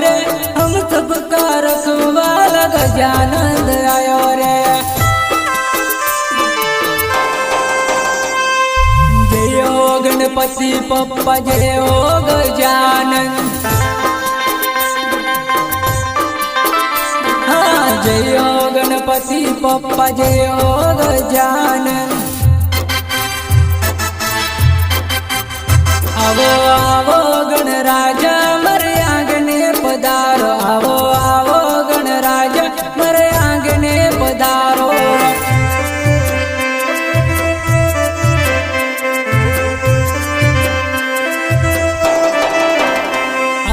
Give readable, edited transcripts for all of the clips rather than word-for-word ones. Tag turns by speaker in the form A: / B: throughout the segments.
A: रे, हम सबका रखवाला गजानंद आयो रे। जय हो गणपति पप्पा, जय हो गजानन। हाँ, जय हो गणपति पप्पा, जय हो गजानन। आवो आवो गणराजा मरे आंगणे पधारो, आवो आवो गणराजा मरे आंगणे पधारो।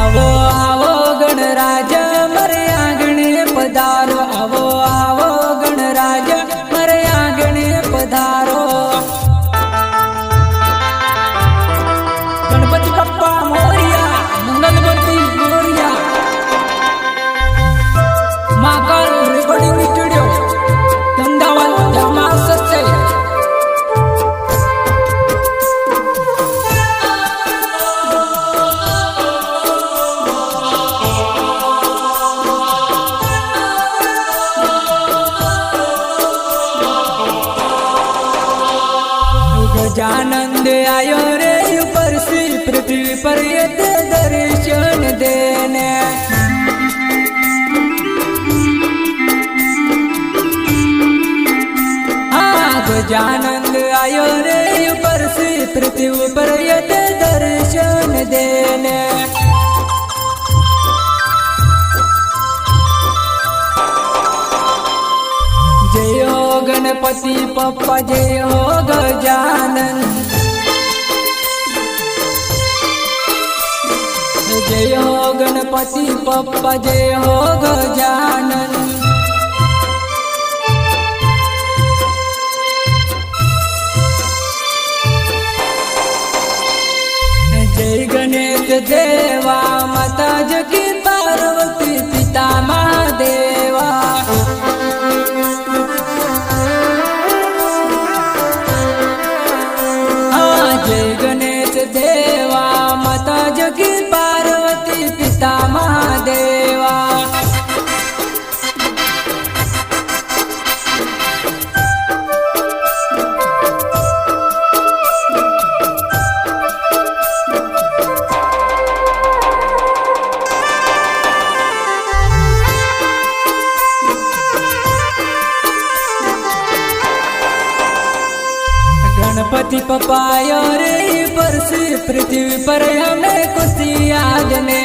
A: आवो आवो गणराजा मरे आंगणे पधारो, आवो आवो गणराजा मरे आंगणे पधारो। गणपति बप्पा मोरया, मंगलमूर्ति मोरया। महाकाल रिकॉर्डिंग स्टूडियो गंदावल जामा सच्चे। गजानंद आयो रे ऊपर से पृथ्वी पर यत दर्शन देने। हाँ, गजानंद आयो रे ऊपर से पृथ्वी पर यत दर्शन देने। जय हो गणपति पप्पा, जय हो गजानन। जय हो गणपति पप्पा, जय हो गजानन। जय गणेश देवा, माता जगी पार्वती, पिता महादेवा। जय गणेश देवा, माता जगी पार्वती, पिता महादेवा। गणपति पप्पा रे पर से पृथ्वी पर हमें खुशियाँ देने।